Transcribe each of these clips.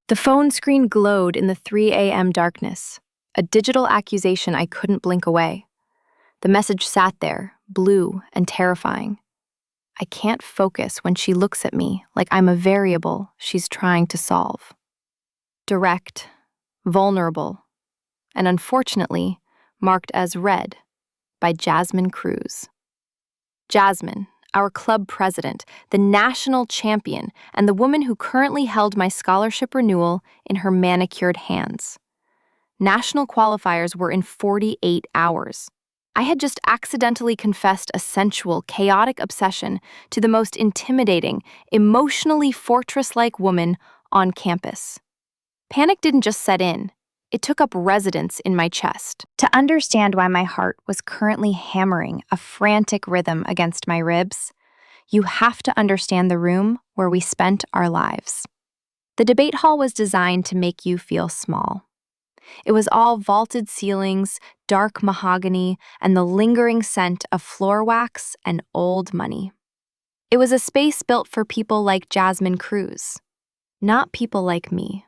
The phone screen glowed in the 3 a.m. darkness, a digital accusation I couldn't blink away. The message sat there, blue and terrifying. I can't focus when she looks at me like I'm a variable she's trying to solve. Direct, vulnerable, and unfortunately, marked as read by Jasmine Cruz. Jasmine, our club president, the national champion, and the woman who currently held my scholarship renewal in her manicured hands. National qualifiers were in 48 hours. I had just accidentally confessed a sensual, chaotic obsession to the most intimidating, emotionally fortress-like woman on campus. Panic didn't just set in. It took up residence in my chest. To understand why my heart was currently hammering a frantic rhythm against my ribs, you have to understand the room where we spent our lives. The debate hall was designed to make you feel small. It was all vaulted ceilings, dark mahogany, and the lingering scent of floor wax and old money. It was a space built for people like Jasmine Cruz, not people like me.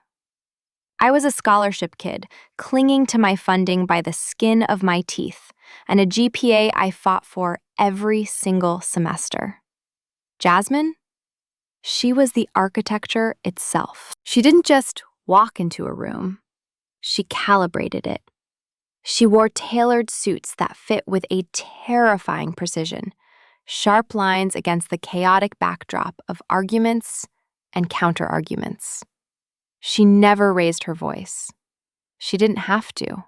I was a scholarship kid, clinging to my funding by the skin of my teeth, and a GPA I fought for every single semester. Jasmine? She was the architecture itself. She didn't just walk into a room. She calibrated it. She wore tailored suits that fit with a terrifying precision, sharp lines against the chaotic backdrop of arguments and counter-arguments. She never raised her voice. She didn't have to.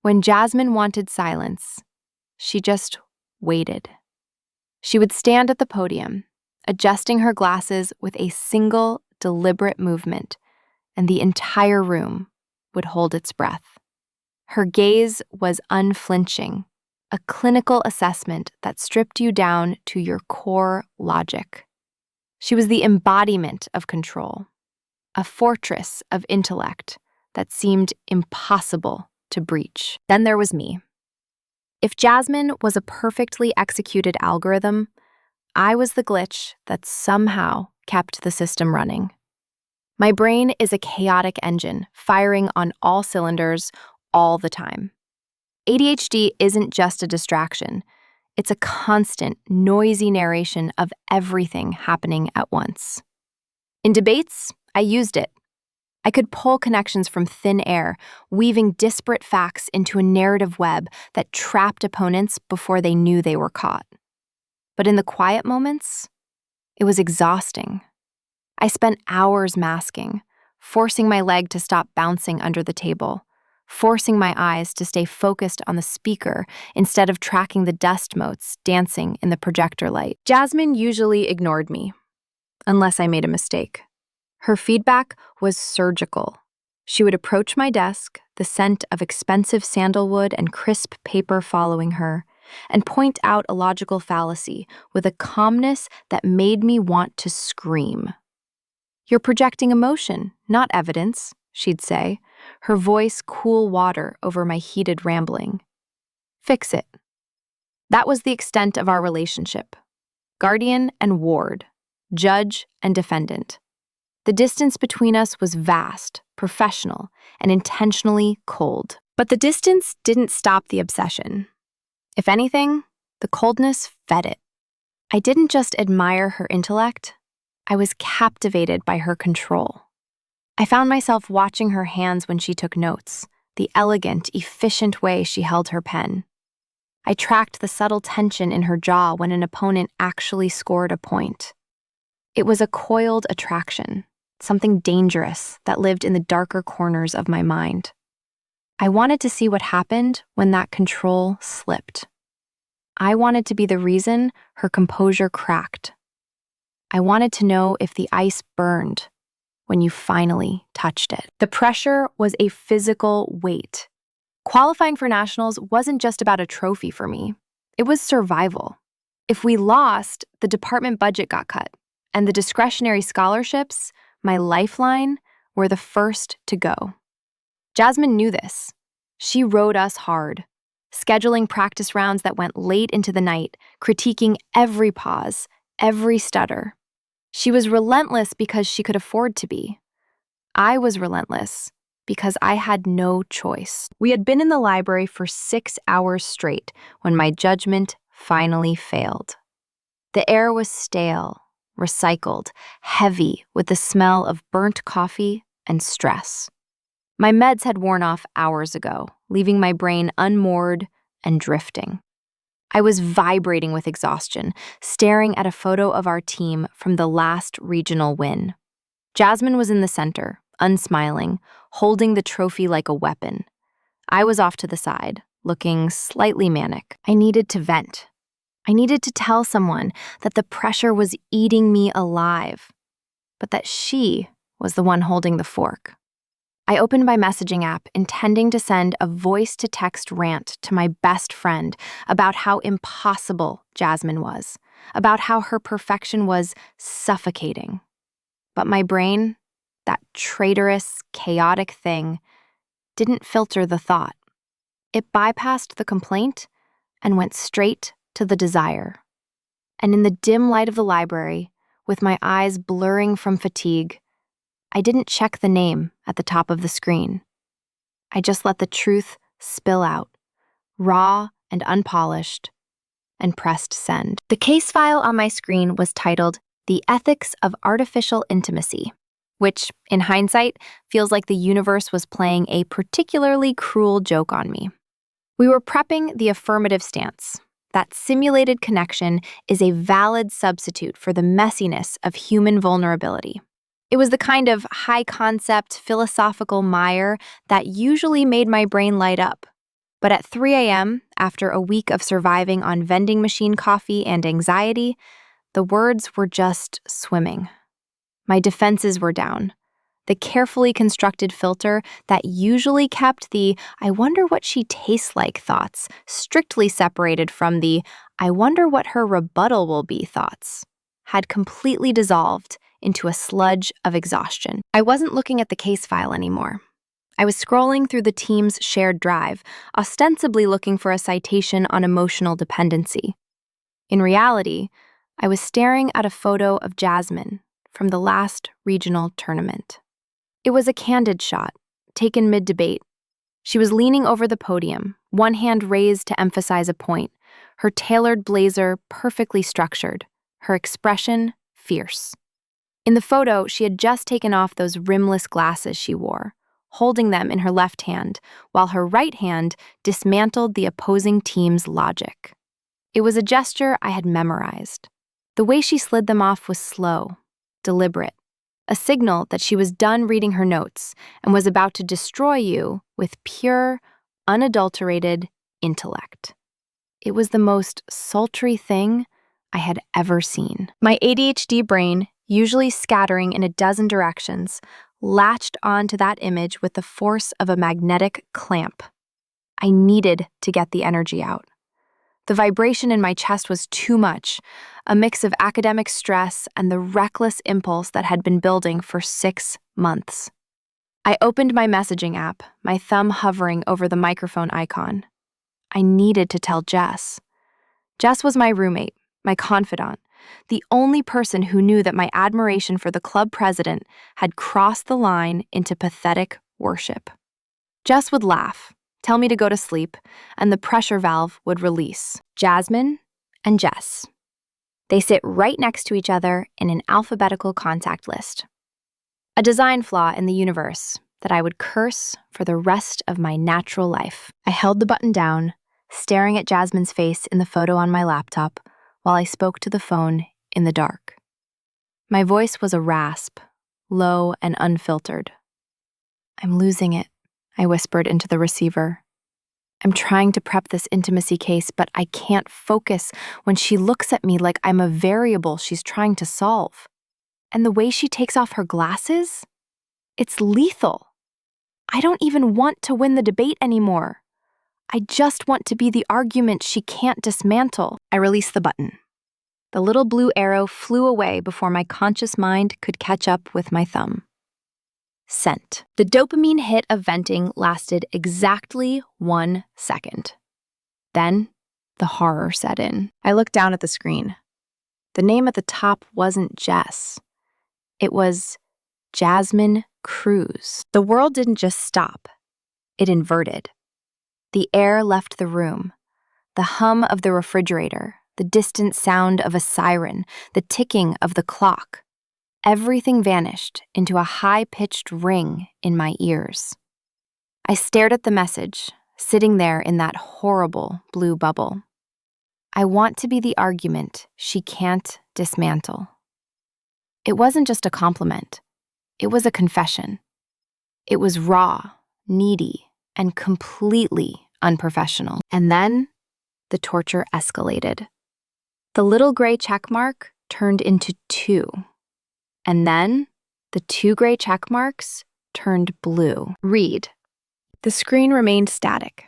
When Jasmine wanted silence, she just waited. She would stand at the podium, adjusting her glasses with a single, deliberate movement, and the entire room would hold its breath. Her gaze was unflinching, a clinical assessment that stripped you down to your core logic. She was the embodiment of control, a fortress of intellect that seemed impossible to breach. Then there was me. If Jasmine was a perfectly executed algorithm, I was the glitch that somehow kept the system running. My brain is a chaotic engine, firing on all cylinders all the time. ADHD isn't just a distraction. It's a constant, noisy narration of everything happening at once. In debates, I used it. I could pull connections from thin air, weaving disparate facts into a narrative web that trapped opponents before they knew they were caught. But in the quiet moments, it was exhausting. I spent hours masking, forcing my leg to stop bouncing under the table, forcing my eyes to stay focused on the speaker instead of tracking the dust motes dancing in the projector light. Jasmine usually ignored me, unless I made a mistake. Her feedback was surgical. She would approach my desk, the scent of expensive sandalwood and crisp paper following her, and point out a logical fallacy with a calmness that made me want to scream. "You're projecting emotion, not evidence," she'd say, her voice cool water over my heated rambling. "Fix it." That was the extent of our relationship. Guardian and ward, judge and defendant. The distance between us was vast, professional, and intentionally cold. But the distance didn't stop the obsession. If anything, the coldness fed it. I didn't just admire her intellect, I was captivated by her control. I found myself watching her hands when she took notes, the elegant, efficient way she held her pen. I tracked the subtle tension in her jaw when an opponent actually scored a point. It was a coiled attraction, something dangerous that lived in the darker corners of my mind. I wanted to see what happened when that control slipped. I wanted to be the reason her composure cracked. I wanted to know if the ice burned when you finally touched it. The pressure was a physical weight. Qualifying for nationals wasn't just about a trophy for me. It was survival. If we lost, the department budget got cut, and the discretionary scholarships, my lifeline, were the first to go. Jasmine knew this. She rode us hard, scheduling practice rounds that went late into the night, critiquing every pause, every stutter. She was relentless because she could afford to be. I was relentless because I had no choice. We had been in the library for 6 hours straight when my judgment finally failed. The air was stale, recycled, heavy with the smell of burnt coffee and stress. My meds had worn off hours ago, leaving my brain unmoored and drifting. I was vibrating with exhaustion, staring at a photo of our team from the last regional win. Jasmine was in the center, unsmiling, holding the trophy like a weapon. I was off to the side, looking slightly manic. I needed to vent. I needed to tell someone that the pressure was eating me alive, but that she was the one holding the fork. I opened my messaging app, intending to send a voice-to-text rant to my best friend about how impossible Jasmine was, about how her perfection was suffocating. But my brain, that traitorous, chaotic thing, didn't filter the thought. It bypassed the complaint and went straight to the desire. And in the dim light of the library, with my eyes blurring from fatigue, I didn't check the name at the top of the screen. I just let the truth spill out, raw and unpolished, and pressed send. The case file on my screen was titled The Ethics of Artificial Intimacy, which, in hindsight, feels like the universe was playing a particularly cruel joke on me. We were prepping the affirmative stance, that simulated connection is a valid substitute for the messiness of human vulnerability. It was the kind of high-concept philosophical mire that usually made my brain light up. But at 3 a.m., after a week of surviving on vending machine coffee and anxiety, the words were just swimming. My defenses were down. The carefully constructed filter that usually kept the "I wonder what she tastes like" thoughts strictly separated from the "I wonder what her rebuttal will be" thoughts had completely dissolved into a sludge of exhaustion. I wasn't looking at the case file anymore. I was scrolling through the team's shared drive, ostensibly looking for a citation on emotional dependency. In reality, I was staring at a photo of Jasmine from the last regional tournament. It was a candid shot, taken mid-debate. She was leaning over the podium, one hand raised to emphasize a point, her tailored blazer perfectly structured, her expression fierce. In the photo, she had just taken off those rimless glasses she wore, holding them in her left hand, while her right hand dismantled the opposing team's logic. It was a gesture I had memorized. The way she slid them off was slow, deliberate, a signal that she was done reading her notes and was about to destroy you with pure, unadulterated intellect. It was the most sultry thing I had ever seen. My ADHD brain, usually scattering in a dozen directions, latched onto that image with the force of a magnetic clamp. I needed to get the energy out. The vibration in my chest was too much, a mix of academic stress and the reckless impulse that had been building for 6 months. I opened my messaging app, my thumb hovering over the microphone icon. I needed to tell Jess. Jess was my roommate, my confidant, the only person who knew that my admiration for the club president had crossed the line into pathetic worship. Jess would laugh, tell me to go to sleep, and the pressure valve would release. Jasmine and Jess. They sit right next to each other in an alphabetical contact list. A design flaw in the universe that I would curse for the rest of my natural life. I held the button down, staring at Jasmine's face in the photo on my laptop while I spoke to the phone in the dark. My voice was a rasp, low and unfiltered. "I'm losing it," I whispered into the receiver. "I'm trying to prep this intimacy case, but I can't focus when she looks at me like I'm a variable she's trying to solve. And the way she takes off her glasses? It's lethal. I don't even want to win the debate anymore. I just want to be the argument she can't dismantle." I released the button. The little blue arrow flew away before my conscious mind could catch up with my thumb. Sent. The dopamine hit of venting lasted exactly 1 second. Then, the horror set in. I looked down at the screen. The name at the top wasn't Jess. It was Jasmine Cruz. The world didn't just stop, it inverted. The air left the room. The hum of the refrigerator, the distant sound of a siren, the ticking of the clock. Everything vanished into a high-pitched ring in my ears. I stared at the message, sitting there in that horrible blue bubble. I want to be the argument she can't dismantle. It wasn't just a compliment. It was a confession. It was raw, needy, and completely unprofessional. And then the torture escalated. The little gray check mark turned into 2. And then the 2 gray check marks turned blue. Read. The screen remained static.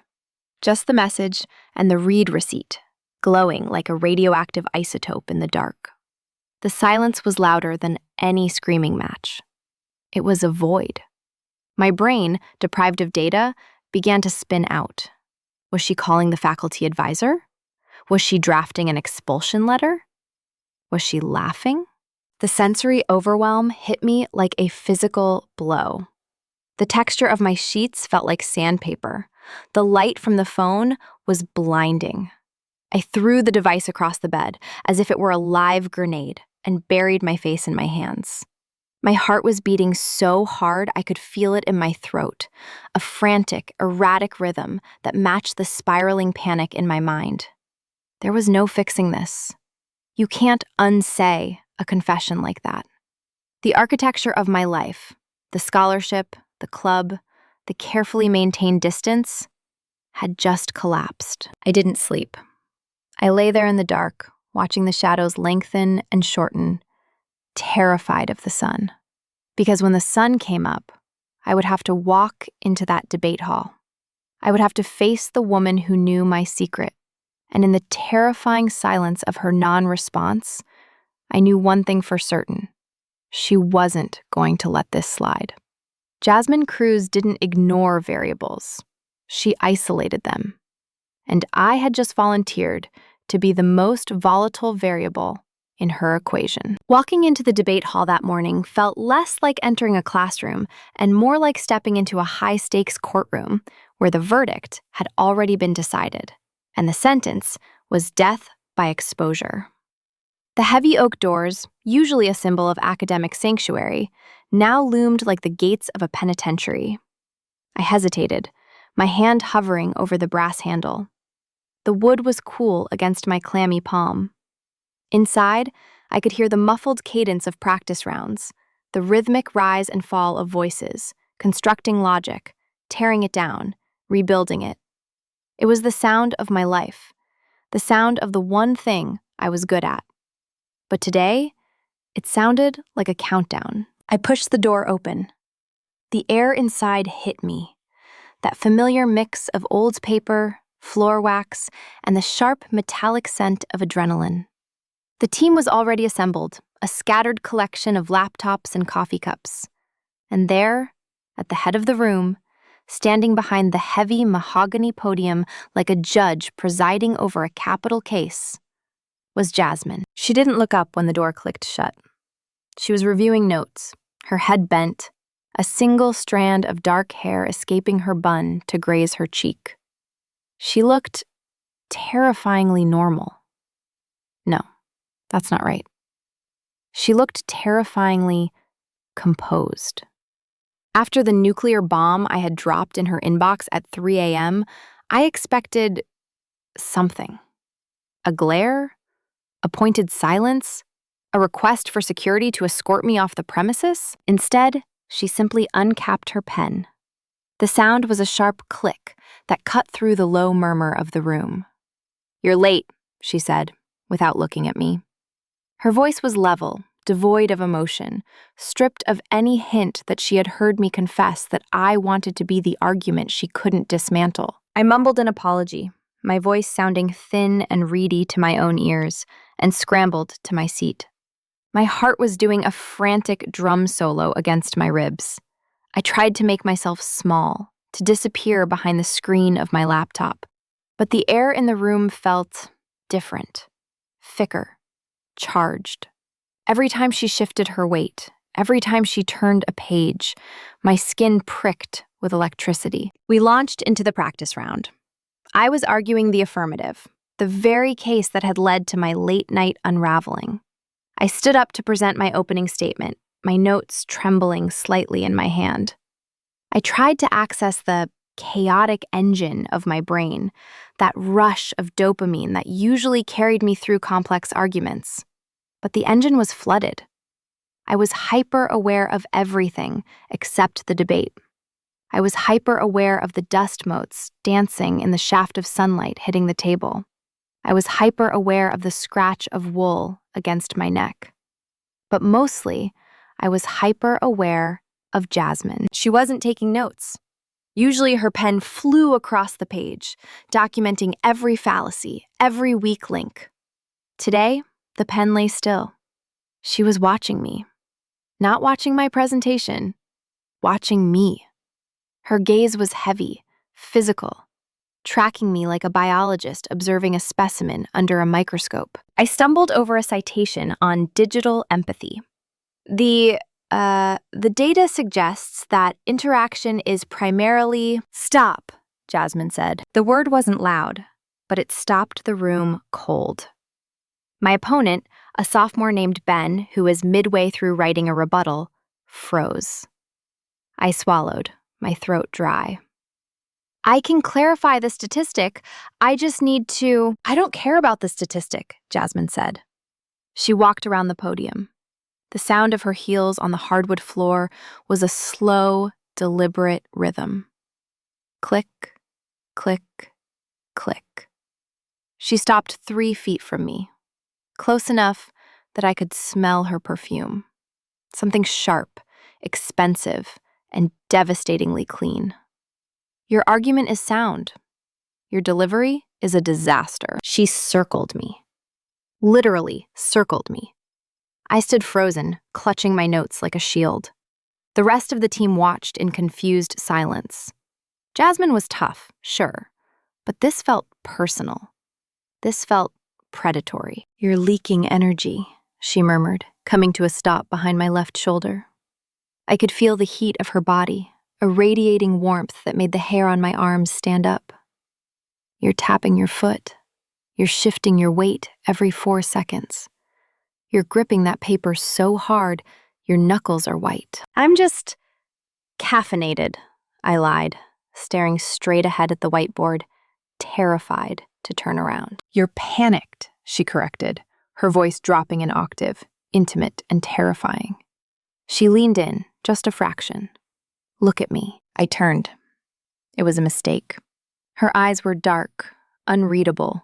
Just the message and the read receipt, glowing like a radioactive isotope in the dark. The silence was louder than any screaming match. It was a void. My brain, deprived of data, began to spin out. Was she calling the faculty advisor? Was she drafting an expulsion letter? Was she laughing? The sensory overwhelm hit me like a physical blow. The texture of my sheets felt like sandpaper. The light from the phone was blinding. I threw the device across the bed as if it were a live grenade and buried my face in my hands. My heart was beating so hard I could feel it in my throat, a frantic, erratic rhythm that matched the spiraling panic in my mind. There was no fixing this. You can't unsay a confession like that. The architecture of my life, the scholarship, the club, the carefully maintained distance, had just collapsed. I didn't sleep. I lay there in the dark, watching the shadows lengthen and shorten, terrified of the sun. Because when the sun came up, I would have to walk into that debate hall. I would have to face the woman who knew my secret. And in the terrifying silence of her non-response, I knew one thing for certain. She wasn't going to let this slide. Jasmine Cruz didn't ignore variables. She isolated them. And I had just volunteered to be the most volatile variable in her equation. Walking into the debate hall that morning felt less like entering a classroom and more like stepping into a high-stakes courtroom where the verdict had already been decided, and the sentence was death by exposure. The heavy oak doors, usually a symbol of academic sanctuary, now loomed like the gates of a penitentiary. I hesitated, my hand hovering over the brass handle. The wood was cool against my clammy palm. Inside, I could hear the muffled cadence of practice rounds, the rhythmic rise and fall of voices, constructing logic, tearing it down, rebuilding it. It was the sound of my life, the sound of the one thing I was good at. But today, it sounded like a countdown. I pushed the door open. The air inside hit me, that familiar mix of old paper, floor wax, and the sharp metallic scent of adrenaline. The team was already assembled, a scattered collection of laptops and coffee cups. And there, at the head of the room, standing behind the heavy mahogany podium like a judge presiding over a capital case, was Jasmine. She didn't look up when the door clicked shut. She was reviewing notes, her head bent, a single strand of dark hair escaping her bun to graze her cheek. She looked terrifyingly normal. No, that's not right. She looked terrifyingly composed. After the nuclear bomb I had dropped in her inbox at 3 a.m., I expected something. A glare? A pointed silence? A request for security to escort me off the premises? Instead, she simply uncapped her pen. The sound was a sharp click that cut through the low murmur of the room. "You're late," she said, without looking at me. Her voice was level, devoid of emotion, stripped of any hint that she had heard me confess that I wanted to be the argument she couldn't dismantle. I mumbled an apology, my voice sounding thin and reedy to my own ears, and scrambled to my seat. My heart was doing a frantic drum solo against my ribs. I tried to make myself small, to disappear behind the screen of my laptop, but the air in the room felt different, thicker, charged. Every time she shifted her weight, Every time she turned a page, my skin pricked with electricity. We launched into the practice round. I was arguing the affirmative, the very case that had led to my late-night unraveling. I stood up to present my opening statement, my notes trembling slightly in my hand. I tried to access the chaotic engine of my brain, that rush of dopamine that usually carried me through complex arguments. But the engine was flooded. I was hyper-aware of everything except the debate. I was hyper-aware of the dust motes dancing in the shaft of sunlight hitting the table. I was hyper-aware of the scratch of wool against my neck. But mostly, I was hyper-aware of Jasmine. She wasn't taking notes. Usually her pen flew across the page, documenting every fallacy, every weak link. Today, the pen lay still. She was watching me. Not watching my presentation, watching me. Her gaze was heavy, physical, tracking me like a biologist observing a specimen under a microscope. I stumbled over a citation on digital empathy. The data suggests that interaction is primarily— Stop, Jasmine said. The word wasn't loud, but it stopped the room cold. My opponent, a sophomore named Ben, who was midway through writing a rebuttal, froze. I swallowed, my throat dry. I can clarify the statistic. I just need to— I don't care about the statistic, Jasmine said. She walked around the podium. The sound of her heels on the hardwood floor was a slow, deliberate rhythm. Click, click, click. She stopped 3 feet from me, close enough that I could smell her perfume. Something sharp, expensive, and devastatingly clean. Your argument is sound. Your delivery is a disaster. She circled me. Literally circled me. I stood frozen, clutching my notes like a shield. The rest of the team watched in confused silence. Jasmine was tough, sure, but this felt personal. This felt predatory. You're leaking energy, she murmured, coming to a stop behind my left shoulder. I could feel the heat of her body, a radiating warmth that made the hair on my arms stand up. You're tapping your foot. You're shifting your weight every 4 seconds. You're gripping that paper so hard, your knuckles are white. I'm just caffeinated, I lied, staring straight ahead at the whiteboard, terrified to turn around. You're panicked, she corrected, her voice dropping an octave, intimate and terrifying. She leaned in, just a fraction. Look at me. I turned. It was a mistake. Her eyes were dark, unreadable,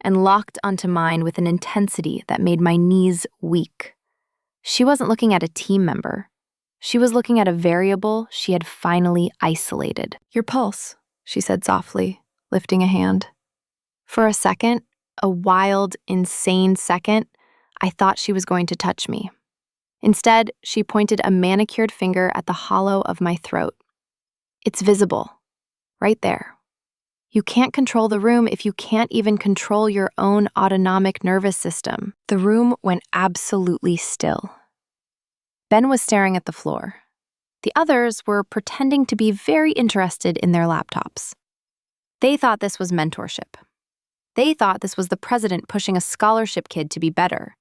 and locked onto mine with an intensity that made my knees weak. She wasn't looking at a team member. She was looking at a variable she had finally isolated. Your pulse, she said softly, lifting a hand. For a second, a wild, insane second, I thought she was going to touch me. Instead, she pointed a manicured finger at the hollow of my throat. It's visible, right there. You can't control the room if you can't even control your own autonomic nervous system. The room went absolutely still. Ben was staring at the floor. The others were pretending to be very interested in their laptops. They thought this was mentorship. They thought this was the president pushing a scholarship kid to be better.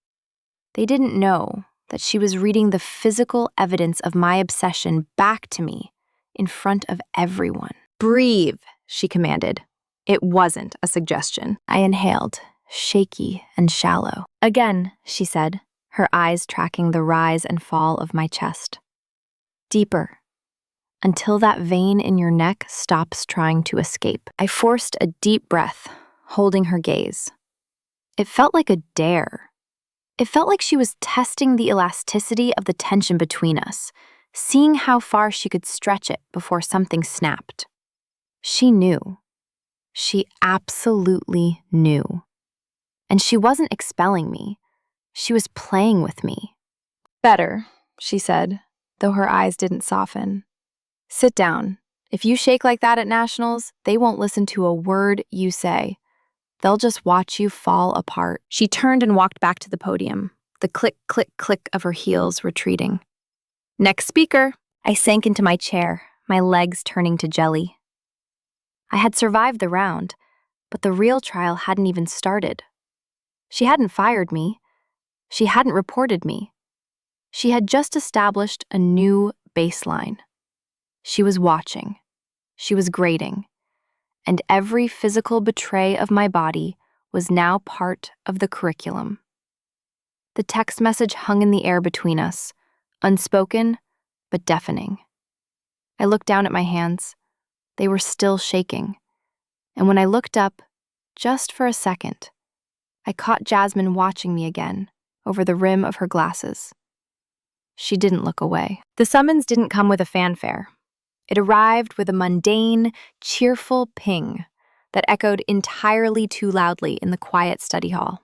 They didn't know that she was reading the physical evidence of my obsession back to me in front of everyone. Breathe, she commanded. It wasn't a suggestion. I inhaled, shaky and shallow. Again, she said, her eyes tracking the rise and fall of my chest. Deeper, until that vein in your neck stops trying to escape. I forced a deep breath, holding her gaze. It felt like a dare. It felt like she was testing the elasticity of the tension between us, seeing how far she could stretch it before something snapped. She knew. She absolutely knew. And she wasn't expelling me. She was playing with me. Better, she said, though her eyes didn't soften. Sit down. If you shake like that at nationals, they won't listen to a word you say. They'll just watch you fall apart. She turned and walked back to the podium, the click, click, click of her heels retreating. Next speaker. I sank into my chair, my legs turning to jelly. I had survived the round, but the real trial hadn't even started. She hadn't fired me. She hadn't reported me. She had just established a new baseline. She was watching. She was grading. And every physical betray of my body was now part of the curriculum. The text message hung in the air between us, unspoken but deafening. I looked down at my hands. They were still shaking. And when I looked up, just for a second, I caught Jasmine watching me again over the rim of her glasses. She didn't look away. The summons didn't come with a fanfare. It arrived with a mundane, cheerful ping that echoed entirely too loudly in the quiet study hall.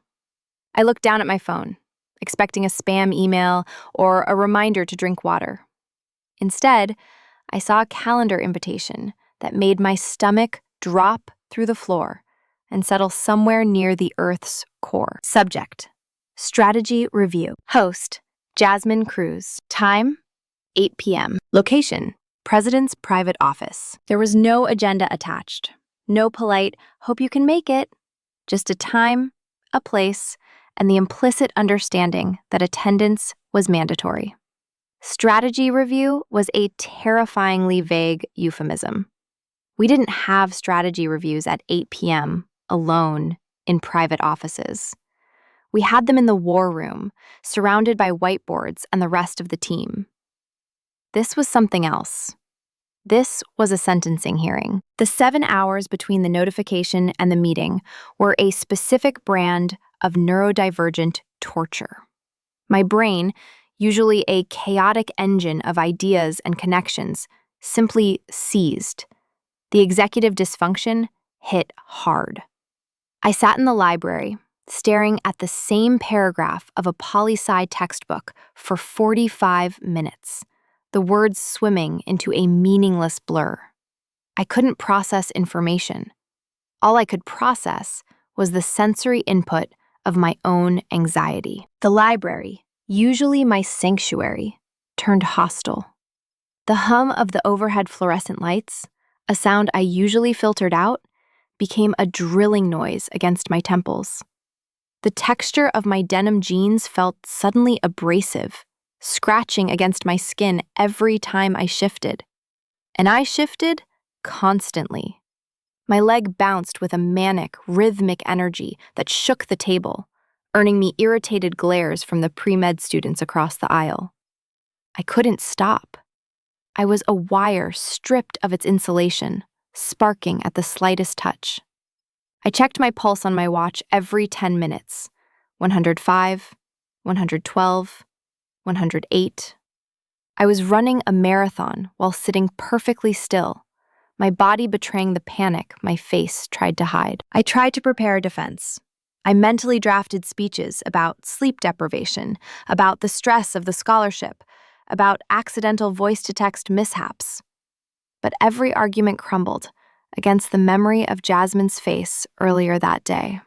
I looked down at my phone, expecting a spam email or a reminder to drink water. Instead, I saw a calendar invitation that made my stomach drop through the floor and settle somewhere near the Earth's core. Subject: Strategy Review. Host: Jasmine Cruz. Time: 8 p.m. Location: President's private office. There was no agenda attached. No polite, hope you can make it. Just a time, a place, and the implicit understanding that attendance was mandatory. Strategy review was a terrifyingly vague euphemism. We didn't have strategy reviews at 8 p.m. alone in private offices. We had them in the war room, surrounded by whiteboards and the rest of the team. This was something else. This was a sentencing hearing. The 7 hours between the notification and the meeting were a specific brand of neurodivergent torture. My brain, usually a chaotic engine of ideas and connections, simply seized. The executive dysfunction hit hard. I sat in the library, staring at the same paragraph of a poli-sci textbook for 45 minutes, the words swimming into a meaningless blur. I couldn't process information. All I could process was the sensory input of my own anxiety. The library, usually my sanctuary, turned hostile. The hum of the overhead fluorescent lights, a sound I usually filtered out, became a drilling noise against my temples. The texture of my denim jeans felt suddenly abrasive, scratching against my skin every time I shifted. And I shifted constantly. My leg bounced with a manic, rhythmic energy that shook the table, earning me irritated glares from the pre-med students across the aisle. I couldn't stop. I was a wire stripped of its insulation, sparking at the slightest touch. I checked my pulse on my watch every 10 minutes. 105, 112, 108. I was running a marathon while sitting perfectly still, my body betraying the panic my face tried to hide. I tried to prepare a defense. I mentally drafted speeches about sleep deprivation, about the stress of the scholarship, about accidental voice-to-text mishaps. But every argument crumbled against the memory of Jasmine's face earlier that day.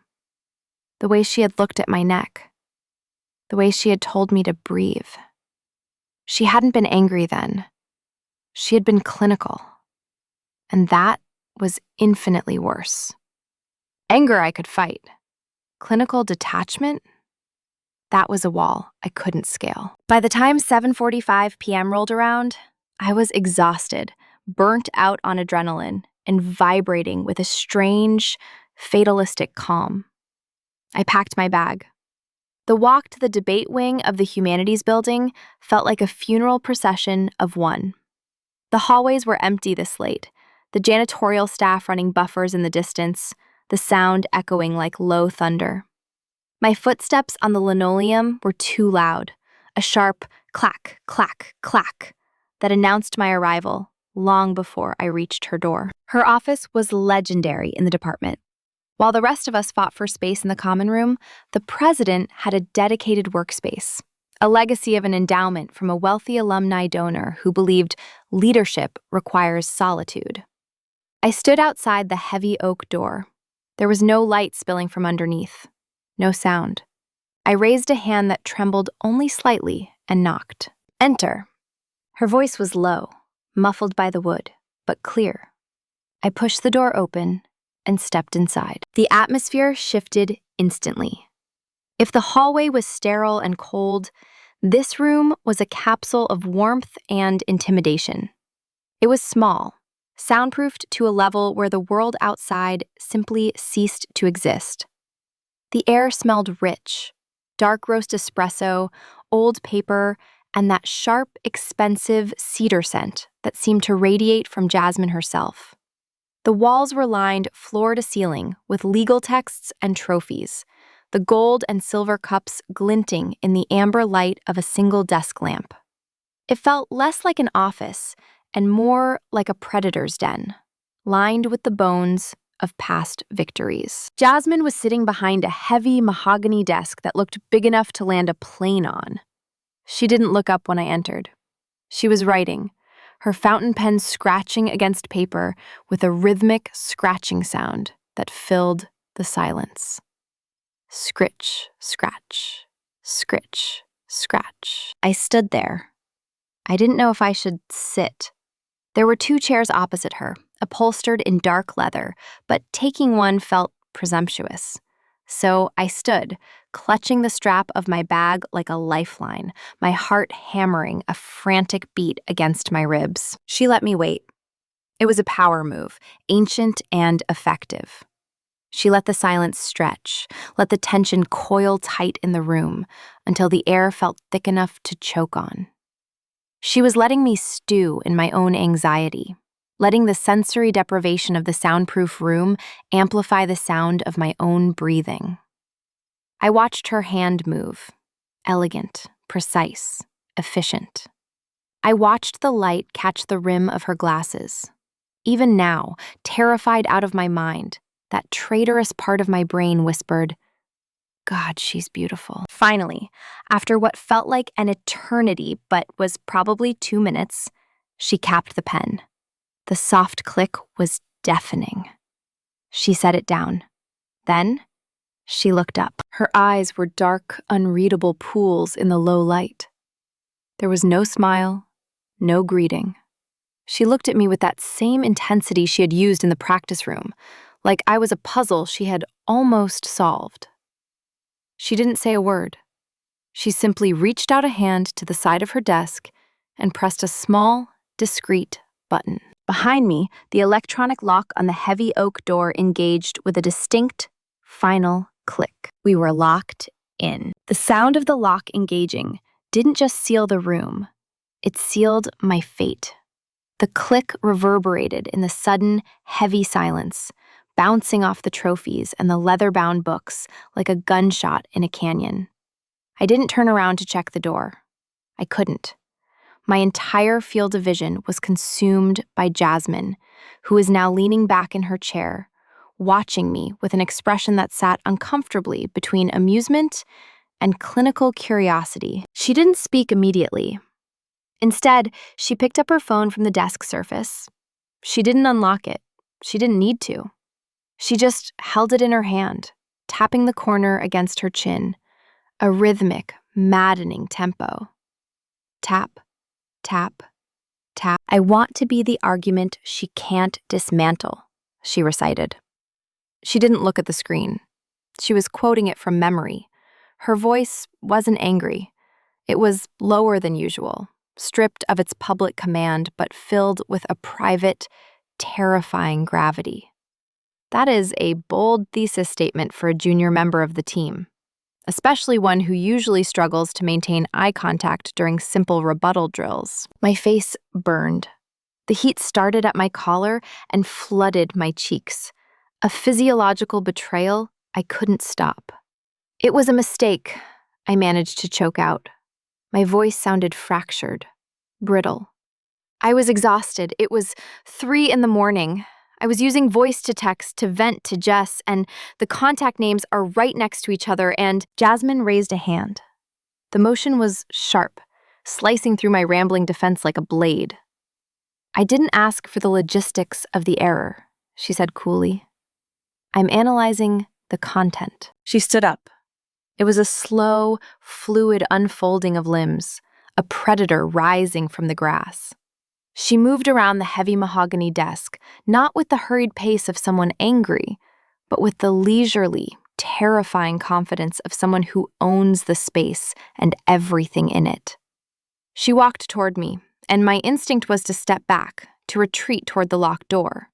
The way she had looked at my neck. The way she had told me to breathe. She hadn't been angry then. She had been clinical. And that was infinitely worse. Anger I could fight. Clinical detachment? That was a wall I couldn't scale. By the time 7:45 p.m. rolled around, I was exhausted, burnt out on adrenaline, and vibrating with a strange, fatalistic calm. I packed my bag. The walk to the debate wing of the humanities building felt like a funeral procession of one. The hallways were empty this late, the janitorial staff running buffers in the distance, the sound echoing like low thunder. My footsteps on the linoleum were too loud, a sharp clack, clack, clack that announced my arrival long before I reached her door. Her office was legendary in the department. While the rest of us fought for space in the common room, the president had a dedicated workspace, a legacy of an endowment from a wealthy alumni donor who believed leadership requires solitude. I stood outside the heavy oak door. There was no light spilling from underneath, no sound. I raised a hand that trembled only slightly and knocked. Enter. Her voice was low, muffled by the wood, but clear. I pushed the door open and stepped inside. The atmosphere shifted instantly. If the hallway was sterile and cold, this room was a capsule of warmth and intimidation. It was small, soundproofed to a level where the world outside simply ceased to exist. The air smelled rich, dark roast espresso, old paper, and that sharp, expensive cedar scent that seemed to radiate from Jasmine herself. The walls were lined floor to ceiling with legal texts and trophies, the gold and silver cups glinting in the amber light of a single desk lamp. It felt less like an office and more like a predator's den, lined with the bones of past victories. Jasmine was sitting behind a heavy mahogany desk that looked big enough to land a plane on. She didn't look up when I entered. She was writing, her fountain pen scratching against paper with a rhythmic scratching sound that filled the silence. Scritch, scratch, scritch, scratch. I stood there. I didn't know if I should sit. There were 2 chairs opposite her, upholstered in dark leather, but taking one felt presumptuous. So I stood, clutching the strap of my bag like a lifeline, my heart hammering a frantic beat against my ribs. She let me wait. It was a power move, ancient and effective. She let the silence stretch, let the tension coil tight in the room until the air felt thick enough to choke on. She was letting me stew in my own anxiety, letting the sensory deprivation of the soundproof room amplify the sound of my own breathing. I watched her hand move, elegant, precise, efficient. I watched the light catch the rim of her glasses. Even now, terrified out of my mind, that traitorous part of my brain whispered, "God, she's beautiful." Finally, after what felt like an eternity but was probably 2 minutes, she capped the pen. The soft click was deafening. She set it down. Then, she looked up. Her eyes were dark, unreadable pools in the low light. There was no smile, no greeting. She looked at me with that same intensity she had used in the practice room, like I was a puzzle she had almost solved. She didn't say a word. She simply reached out a hand to the side of her desk and pressed a small, discreet button. Behind me, the electronic lock on the heavy oak door engaged with a distinct, final click. We were locked in. The sound of the lock engaging didn't just seal the room, it sealed my fate. The click reverberated in the sudden, heavy silence, bouncing off the trophies and the leather-bound books like a gunshot in a canyon. I didn't turn around to check the door. I couldn't. My entire field of vision was consumed by Jasmine, who was now leaning back in her chair, watching me with an expression that sat uncomfortably between amusement and clinical curiosity. She didn't speak immediately. Instead, she picked up her phone from the desk surface. She didn't unlock it. She didn't need to. She just held it in her hand, tapping the corner against her chin, a rhythmic, maddening tempo. Tap, tap, tap. "I want to be the argument she can't dismantle," she recited. She didn't look at the screen. She was quoting it from memory. Her voice wasn't angry. It was lower than usual, stripped of its public command, but filled with a private, terrifying gravity. That is a bold thesis statement for a junior member of the team, especially one who usually struggles to maintain eye contact during simple rebuttal drills. My face burned. The heat started at my collar and flooded my cheeks. A physiological betrayal I couldn't stop. "It was a mistake," I managed to choke out. My voice sounded fractured, brittle. I was exhausted. It was 3 a.m. I was using voice to text to vent to Jess, and the contact names are right next to each other, and Jasmine raised a hand. The motion was sharp, slicing through my rambling defense like a blade. "I didn't ask for the logistics of the error," she said coolly. "I'm analyzing the content." She stood up. It was a slow, fluid unfolding of limbs, a predator rising from the grass. She moved around the heavy mahogany desk, not with the hurried pace of someone angry, but with the leisurely, terrifying confidence of someone who owns the space and everything in it. She walked toward me, and my instinct was to step back, to retreat toward the locked door.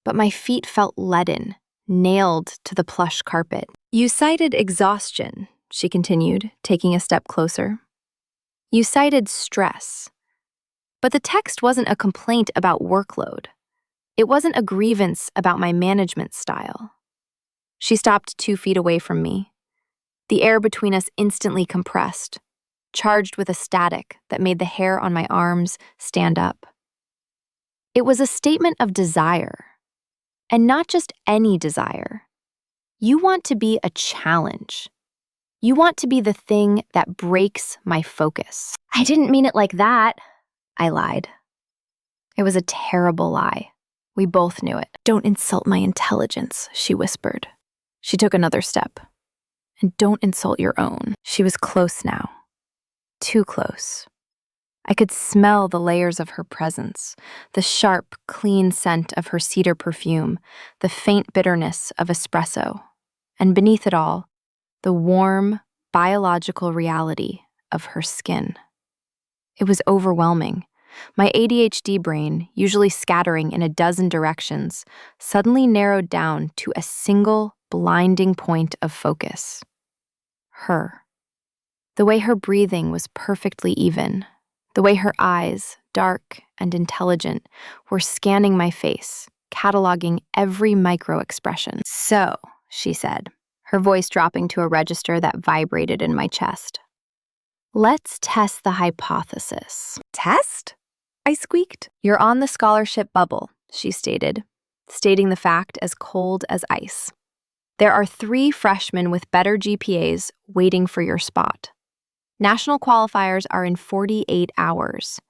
But my feet felt leaden, nailed to the plush carpet. "You cited exhaustion," she continued, taking a step closer. "You cited stress. But the text wasn't a complaint about workload. It wasn't a grievance about my management style." She stopped 2 feet away from me. The air between us instantly compressed, charged with a static that made the hair on my arms stand up. It was a statement of desire. And not just any desire. You want to be a challenge. You want to be the thing that breaks my focus. "I didn't mean it like that," I lied. It was a terrible lie. We both knew it. "Don't insult my intelligence," she whispered. She took another step. "And don't insult your own." She was close now. Too close. I could smell the layers of her presence, the sharp, clean scent of her cedar perfume, the faint bitterness of espresso, and beneath it all, the warm, biological reality of her skin. It was overwhelming. My ADHD brain, usually scattering in a dozen directions, suddenly narrowed down to a single, blinding point of focus. Her. The way her breathing was perfectly even. The way her eyes, dark and intelligent, were scanning my face, cataloging every micro-expression. "So," she said, her voice dropping to a register that vibrated in my chest. "Let's test the hypothesis." "Test?" I squeaked. "You're on the scholarship bubble," she stated, stating the fact as cold as ice. "There are 3 freshmen with better GPAs waiting for your spot. National qualifiers are in 48 hours.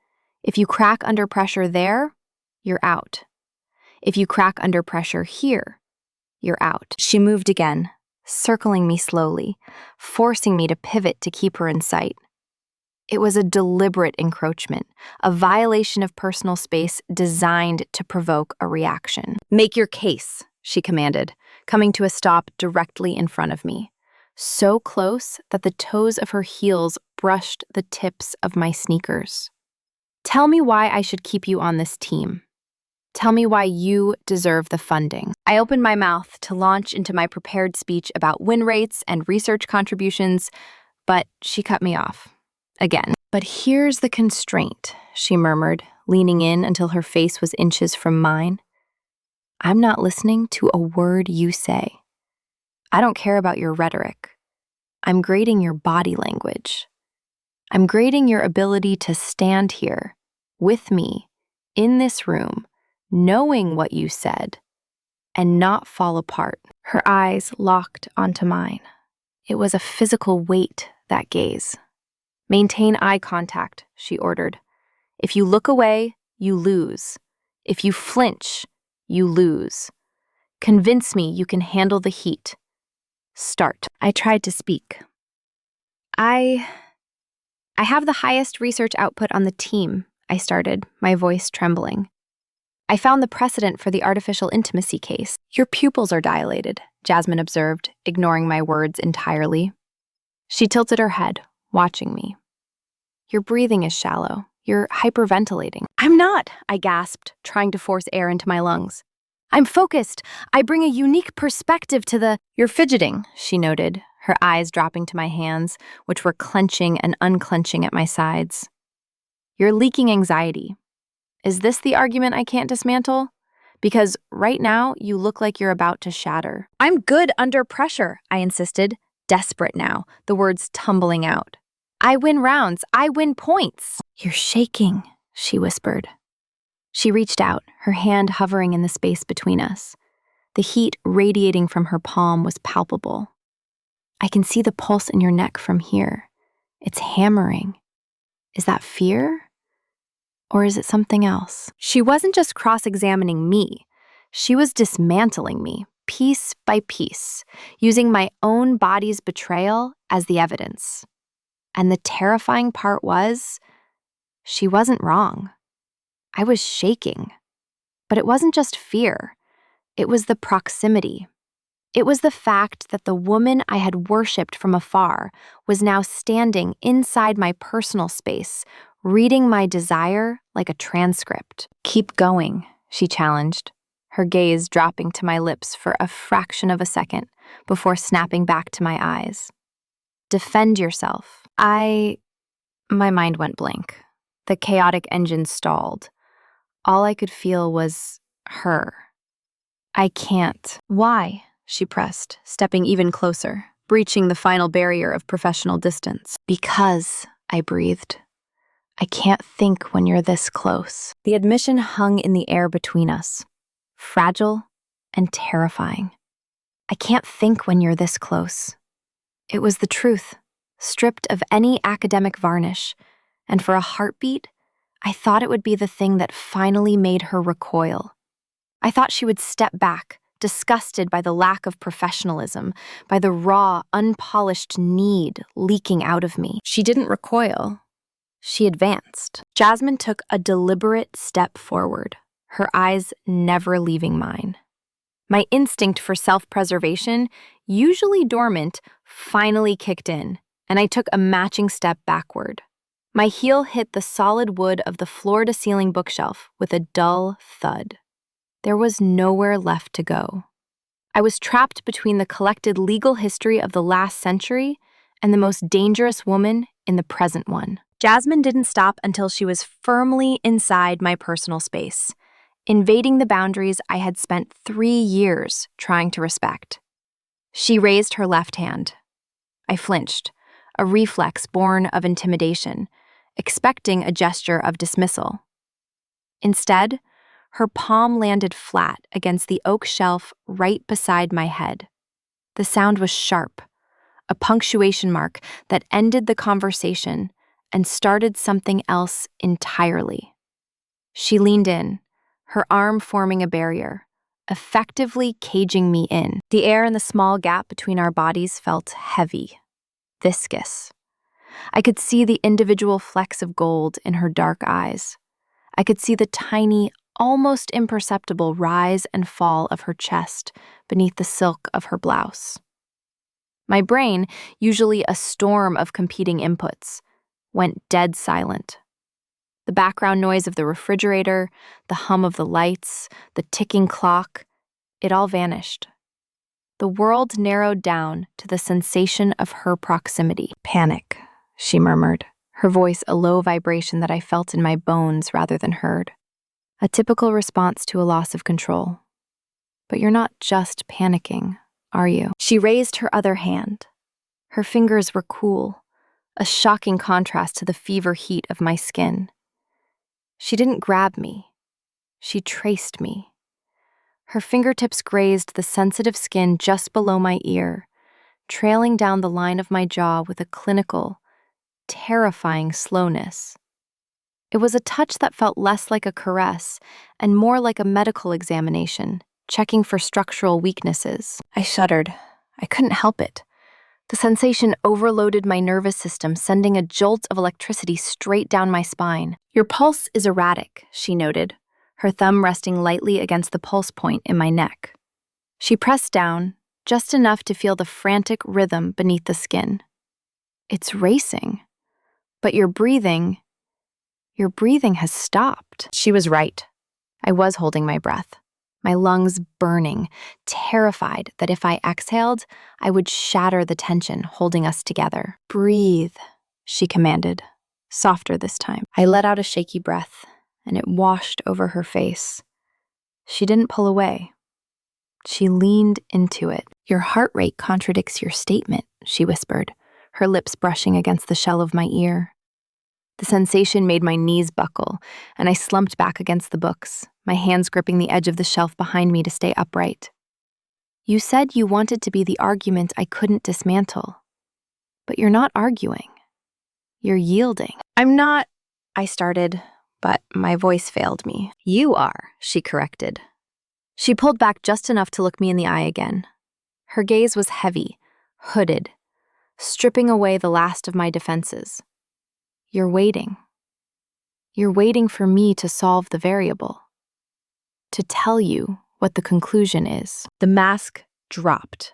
If you crack under pressure there, you're out. If you crack under pressure here, you're out." She moved again, circling me slowly, forcing me to pivot to keep her in sight. It was a deliberate encroachment, a violation of personal space designed to provoke a reaction. "Make your case," she commanded, coming to a stop directly in front of me. So close that the toes of her heels brushed the tips of my sneakers. "Tell me why I should keep you on this team. Tell me why you deserve the funding." I opened my mouth to launch into my prepared speech about win rates and research contributions, but she cut me off. Again. "But here's the constraint," she murmured, leaning in until her face was inches from mine. "I'm not listening to a word you say. I don't care about your rhetoric. I'm grading your body language. I'm grading your ability to stand here, with me, in this room, knowing what you said, and not fall apart." Her eyes locked onto mine. It was a physical weight, that gaze. "Maintain eye contact," she ordered. "If you look away, you lose. If you flinch, you lose. Convince me you can handle the heat. Start." I tried to speak. I have the highest research output on the team," I started, my voice trembling. "I found the precedent for the artificial intimacy case." "Your pupils are dilated," Jasmine observed, ignoring my words entirely. She tilted her head, watching me. "Your breathing is shallow. You're hyperventilating." "I'm not," I gasped, trying to force air into my lungs. "I'm focused. I bring a unique perspective to the—" "You're fidgeting," she noted, her eyes dropping to my hands, which were clenching and unclenching at my sides. "You're leaking anxiety. Is this the argument I can't dismantle? Because right now, you look like you're about to shatter." "I'm good under pressure," I insisted, desperate now, the words tumbling out. "I win rounds. I win points." "You're shaking," she whispered. She reached out, her hand hovering in the space between us. The heat radiating from her palm was palpable. "I can see the pulse in your neck from here. It's hammering. Is that fear? Or is it something else?" She wasn't just cross-examining me. She was dismantling me, piece by piece, using my own body's betrayal as the evidence. And the terrifying part was, she wasn't wrong. I was shaking. But it wasn't just fear. It was the proximity. It was the fact that the woman I had worshipped from afar was now standing inside my personal space, reading my desire like a transcript. "Keep going," she challenged, her gaze dropping to my lips for a fraction of a second before snapping back to my eyes. "Defend yourself." My mind went blank. The chaotic engine stalled. All I could feel was her. "I can't." "Why?" she pressed, stepping even closer, breaching the final barrier of professional distance. "Because," I breathed, "I can't think when you're this close." The admission hung in the air between us, fragile and terrifying. "I can't think when you're this close." It was the truth, stripped of any academic varnish, and for a heartbeat, I thought it would be the thing that finally made her recoil. I thought she would step back, disgusted by the lack of professionalism, by the raw, unpolished need leaking out of me. She didn't recoil. She advanced. Jasmine took a deliberate step forward, her eyes never leaving mine. My instinct for self-preservation, usually dormant, finally kicked in, and I took a matching step backward. My heel hit the solid wood of the floor-to-ceiling bookshelf with a dull thud. There was nowhere left to go. I was trapped between the collected legal history of the last century and the most dangerous woman in the present one. Jasmine didn't stop until she was firmly inside my personal space, invading the boundaries I had spent 3 years trying to respect. She raised her left hand. I flinched, a reflex born of intimidation, expecting a gesture of dismissal. Instead, her palm landed flat against the oak shelf right beside my head. The sound was sharp, a punctuation mark that ended the conversation and started something else entirely. She leaned in, her arm forming a barrier, effectively caging me in. The air in the small gap between our bodies felt heavy, viscous. I could see the individual flecks of gold in her dark eyes. I could see the tiny, almost imperceptible rise and fall of her chest beneath the silk of her blouse. My brain, usually a storm of competing inputs, went dead silent. The background noise of the refrigerator, the hum of the lights, the ticking clock, it all vanished. The world narrowed down to the sensation of her proximity. "Panic," she murmured, her voice a low vibration that I felt in my bones rather than heard. A typical response to a loss of control. But you're not just panicking, are you? She raised her other hand. Her fingers were cool, a shocking contrast to the fever heat of my skin. She didn't grab me. She traced me. Her fingertips grazed the sensitive skin just below my ear, trailing down the line of my jaw with a clinical, terrifying slowness. It was a touch that felt less like a caress and more like a medical examination, checking for structural weaknesses. I shuddered. I couldn't help it. The sensation overloaded my nervous system, sending a jolt of electricity straight down my spine. "Your pulse is erratic," she noted, her thumb resting lightly against the pulse point in my neck. She pressed down, just enough to feel the frantic rhythm beneath the skin. "It's racing, but your breathing has stopped." She was right. I was holding my breath, my lungs burning, terrified that if I exhaled, I would shatter the tension holding us together. "Breathe," she commanded, softer this time. I let out a shaky breath, and it washed over her face. She didn't pull away. She leaned into it. "Your heart rate contradicts your statement," she whispered, her lips brushing against the shell of my ear. The sensation made my knees buckle, and I slumped back against the books, my hands gripping the edge of the shelf behind me to stay upright. "You said you wanted to be the argument I couldn't dismantle. But you're not arguing. You're yielding." "I'm not," I started, but my voice failed me. "You are," she corrected. She pulled back just enough to look me in the eye again. Her gaze was heavy, hooded, stripping away the last of my defenses. You're waiting. You're waiting for me to solve the variable, to tell you what the conclusion is. The mask dropped.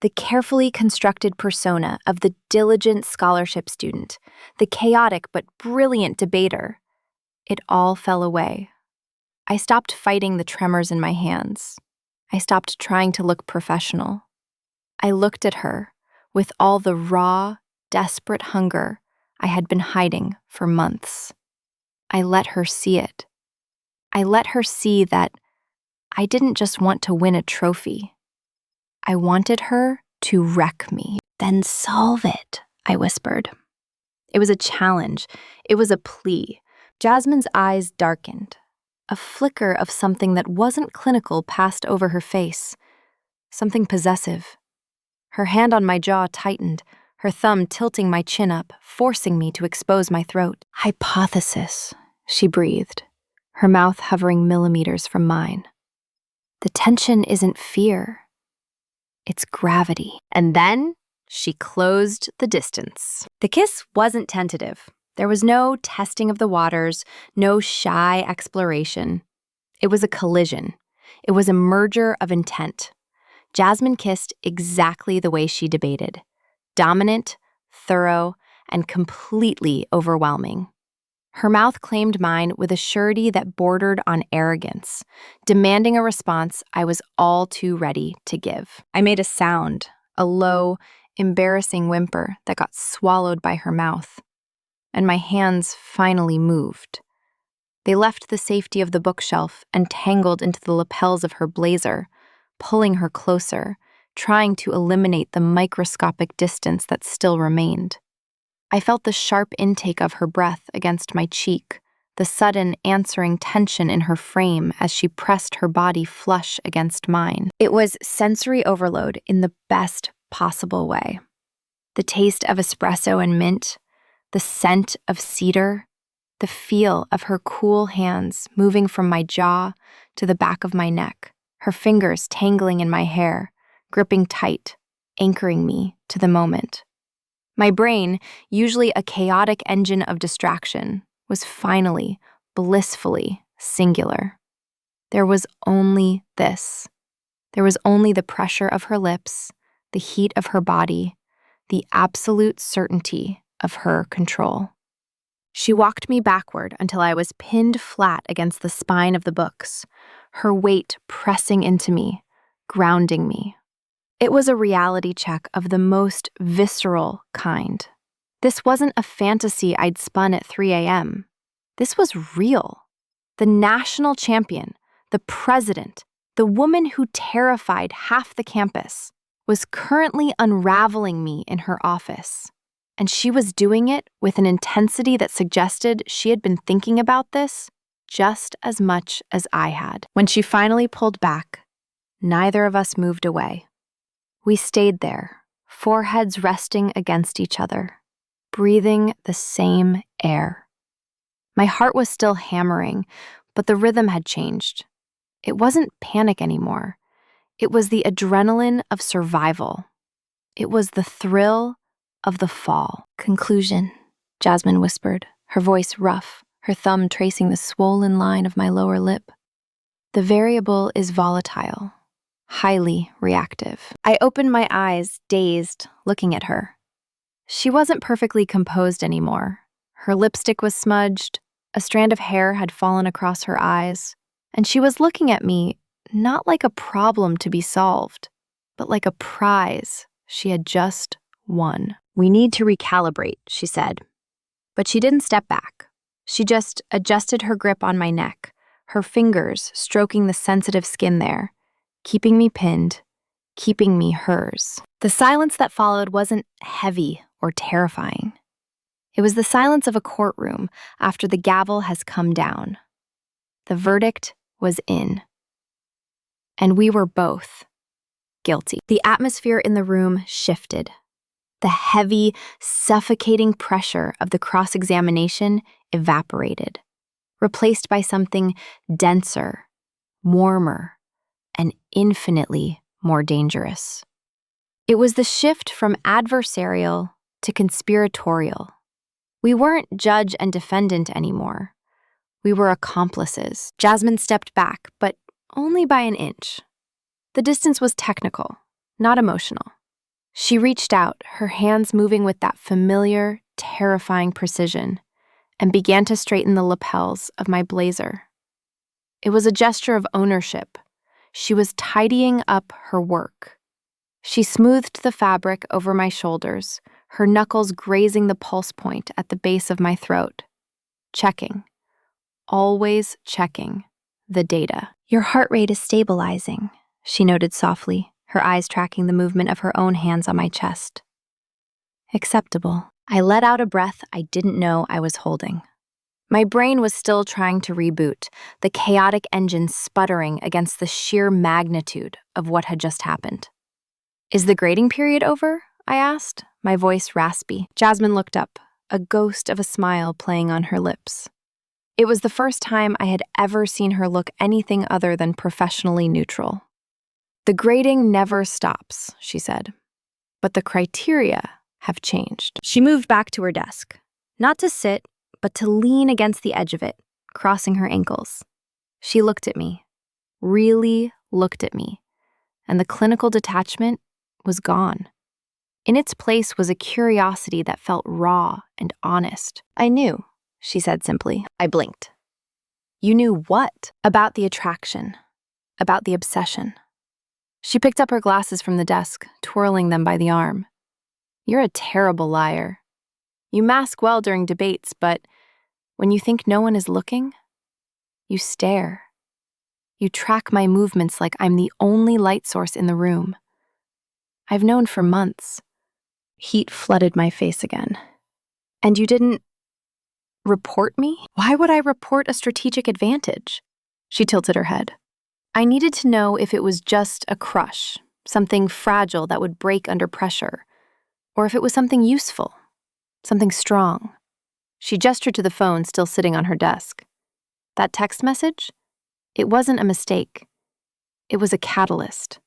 The carefully constructed persona of the diligent scholarship student, the chaotic but brilliant debater, it all fell away. I stopped fighting the tremors in my hands. I stopped trying to look professional. I looked at her with all the raw, desperate hunger I had been hiding for months. I let her see it. I let her see that I didn't just want to win a trophy. I wanted her to wreck me. Then solve it, I whispered. It was a challenge. It was a plea. Jasmine's eyes darkened. A flicker of something that wasn't clinical passed over her face. Something possessive. Her hand on my jaw tightened, her thumb tilting my chin up, forcing me to expose my throat. Hypothesis, she breathed, her mouth hovering millimeters from mine. The tension isn't fear. It's gravity. And then she closed the distance. The kiss wasn't tentative. There was no testing of the waters, no shy exploration. It was a collision. It was a merger of intent. Jasmine kissed exactly the way she debated. Dominant, thorough, and completely overwhelming. Her mouth claimed mine with a surety that bordered on arrogance, demanding a response I was all too ready to give. I made a sound, a low, embarrassing whimper that got swallowed by her mouth, and my hands finally moved. They left the safety of the bookshelf and tangled into the lapels of her blazer, pulling her closer, trying to eliminate the microscopic distance that still remained. I felt the sharp intake of her breath against my cheek, the sudden answering tension in her frame as she pressed her body flush against mine. It was sensory overload in the best possible way. The taste of espresso and mint, the scent of cedar, the feel of her cool hands moving from my jaw to the back of my neck, her fingers tangling in my hair, gripping tight, anchoring me to the moment. My brain, usually a chaotic engine of distraction, was finally, blissfully singular. There was only this. There was only the pressure of her lips, the heat of her body, the absolute certainty of her control. She walked me backward until I was pinned flat against the spine of the books, her weight pressing into me, grounding me. It was a reality check of the most visceral kind. This wasn't a fantasy I'd spun at 3 a.m. This was real. The national champion, the president, the woman who terrified half the campus, was currently unraveling me in her office. And she was doing it with an intensity that suggested she had been thinking about this just as much as I had. When she finally pulled back, neither of us moved away. We stayed there, foreheads resting against each other, breathing the same air. My heart was still hammering, but the rhythm had changed. It wasn't panic anymore. It was the adrenaline of survival. It was the thrill of the fall. Conclusion, Jasmine whispered, her voice rough, her thumb tracing the swollen line of my lower lip. The variable is volatile. Highly reactive. I opened my eyes, dazed, looking at her. She wasn't perfectly composed anymore. Her lipstick was smudged, a strand of hair had fallen across her eyes, and she was looking at me not like a problem to be solved, but like a prize she had just won. We need to recalibrate, she said. But she didn't step back. She just adjusted her grip on my neck, her fingers stroking the sensitive skin there, keeping me pinned, keeping me hers. The silence that followed wasn't heavy or terrifying. It was the silence of a courtroom after the gavel has come down. The verdict was in. And we were both guilty. The atmosphere in the room shifted. The heavy, suffocating pressure of the cross-examination evaporated, replaced by something denser, warmer, and infinitely more dangerous. It was the shift from adversarial to conspiratorial. We weren't judge and defendant anymore. We were accomplices. Jasmine stepped back, but only by an inch. The distance was technical, not emotional. She reached out, her hands moving with that familiar, terrifying precision, and began to straighten the lapels of my blazer. It was a gesture of ownership. She was tidying up her work. She smoothed the fabric over my shoulders, her knuckles grazing the pulse point at the base of my throat. Checking. Always checking the data. Your heart rate is stabilizing, she noted softly, her eyes tracking the movement of her own hands on my chest. Acceptable. I let out a breath I didn't know I was holding. My brain was still trying to reboot, the chaotic engine sputtering against the sheer magnitude of what had just happened. Is the grading period over? I asked, my voice raspy. Jasmine looked up, a ghost of a smile playing on her lips. It was the first time I had ever seen her look anything other than professionally neutral. The grading never stops, she said, but the criteria have changed. She moved back to her desk, not to sit, but to lean against the edge of it, crossing her ankles. She looked at me, really looked at me, and the clinical detachment was gone. In its place was a curiosity that felt raw and honest. I knew, she said simply. I blinked. You knew what? About the attraction, about the obsession. She picked up her glasses from the desk, twirling them by the arm. You're a terrible liar. You mask well during debates, but when you think no one is looking, you stare. You track my movements like I'm the only light source in the room. I've known for months. Heat flooded my face again. And you didn't report me? Why would I report a strategic advantage? She tilted her head. I needed to know if it was just a crush, something fragile that would break under pressure, or if it was something useful, something strong. She gestured to the phone still sitting on her desk. That text message? It wasn't a mistake. It was a catalyst.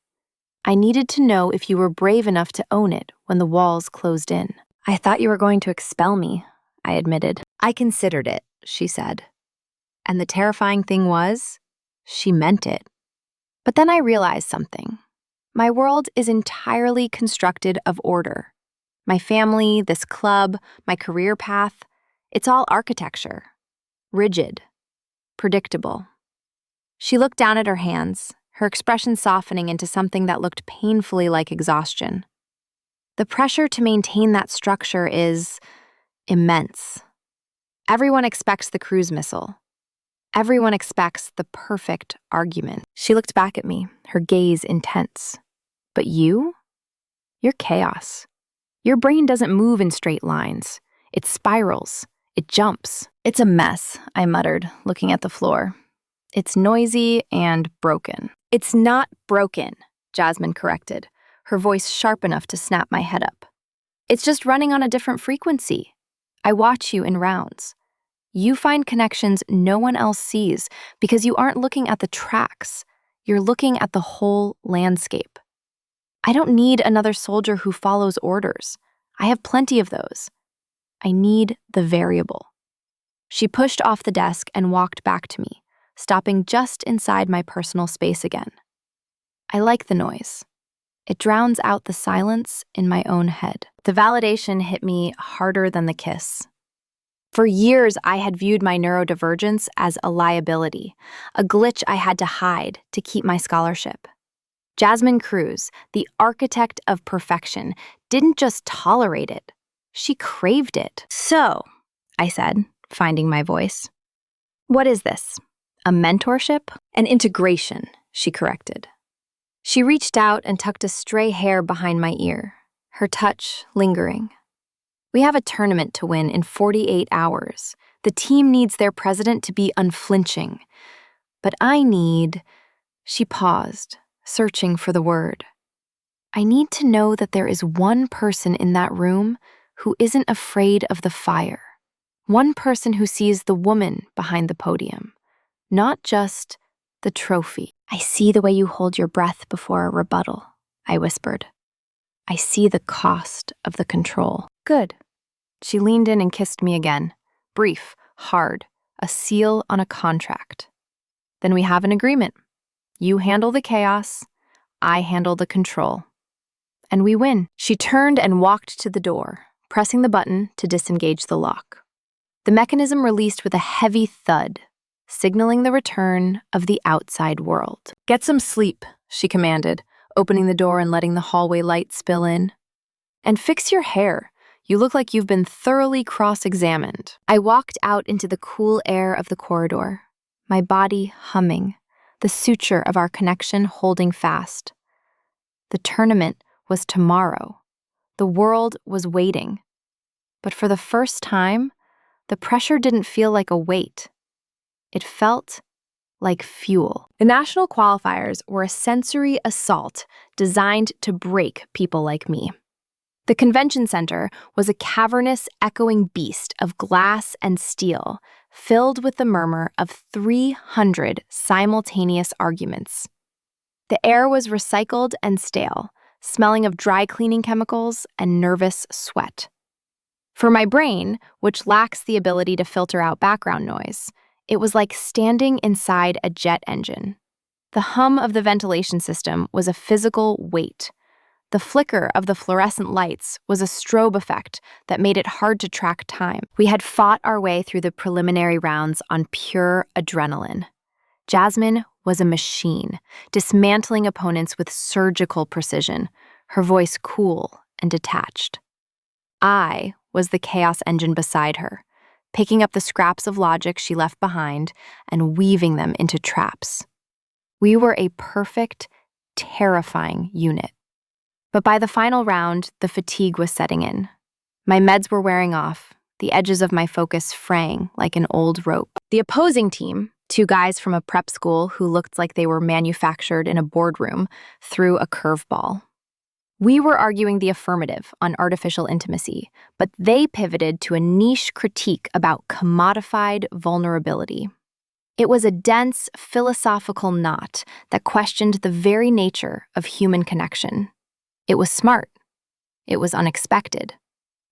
I needed to know if you were brave enough to own it when the walls closed in. I thought you were going to expel me, I admitted. I considered it, she said. And the terrifying thing was, she meant it. But then I realized something. My world is entirely constructed of order. My family, this club, my career path, it's all architecture. Rigid. Predictable. She looked down at her hands, her expression softening into something that looked painfully like exhaustion. The pressure to maintain that structure is immense. Everyone expects the cruise missile. Everyone expects the perfect argument. She looked back at me, her gaze intense. But you? You're chaos. Your brain doesn't move in straight lines. It spirals. It jumps. It's a mess, I muttered, looking at the floor. It's noisy and broken. It's not broken, Jasmine corrected, her voice sharp enough to snap my head up. It's just running on a different frequency. I watch you in rounds. You find connections no one else sees because you aren't looking at the tracks. You're looking at the whole landscape. I don't need another soldier who follows orders. I have plenty of those. I need the variable. She pushed off the desk and walked back to me, stopping just inside my personal space again. I like the noise. It drowns out the silence in my own head. The validation hit me harder than the kiss. For years, I had viewed my neurodivergence as a liability, a glitch I had to hide to keep my scholarship. Jasmine Cruz, the architect of perfection, didn't just tolerate it. She craved it. So, I said, finding my voice. What is this? A mentorship? An integration, she corrected. She reached out and tucked a stray hair behind my ear, her touch lingering. We have a tournament to win in 48 hours. The team needs their president to be unflinching. But I need... She paused, searching for the word. I need to know that there is one person in that room who isn't afraid of the fire. One person who sees the woman behind the podium, not just the trophy. I see the way you hold your breath before a rebuttal, I whispered. I see the cost of the control. Good. She leaned in and kissed me again. Brief, hard, a seal on a contract. Then we have an agreement. You handle the chaos, I handle the control. And we win. She turned and walked to the door, pressing the button to disengage the lock. The mechanism released with a heavy thud, signaling the return of the outside world. Get some sleep, she commanded, opening the door and letting the hallway light spill in. And fix your hair. You look like you've been thoroughly cross-examined. I walked out into the cool air of the corridor, my body humming, the suture of our connection holding fast. The tournament was tomorrow. The world was waiting. But for the first time, the pressure didn't feel like a weight. It felt like fuel. The national qualifiers were a sensory assault designed to break people like me. The convention center was a cavernous, echoing beast of glass and steel, filled with the murmur of 300 simultaneous arguments. The air was recycled and stale, smelling of dry cleaning chemicals and nervous sweat. For my brain, which lacks the ability to filter out background noise, it was like standing inside a jet engine. The hum of the ventilation system was a physical weight. The flicker of the fluorescent lights was a strobe effect that made it hard to track time. We had fought our way through the preliminary rounds on pure adrenaline. Jasmine was a machine, dismantling opponents with surgical precision, her voice cool and detached. I was the chaos engine beside her, picking up the scraps of logic she left behind and weaving them into traps. We were a perfect, terrifying unit. But by the final round, the fatigue was setting in. My meds were wearing off, the edges of my focus fraying like an old rope. The opposing team, two guys from a prep school who looked like they were manufactured in a boardroom, threw a curveball. We were arguing the affirmative on artificial intimacy, but they pivoted to a niche critique about commodified vulnerability. It was a dense, philosophical knot that questioned the very nature of human connection. It was smart. It was unexpected.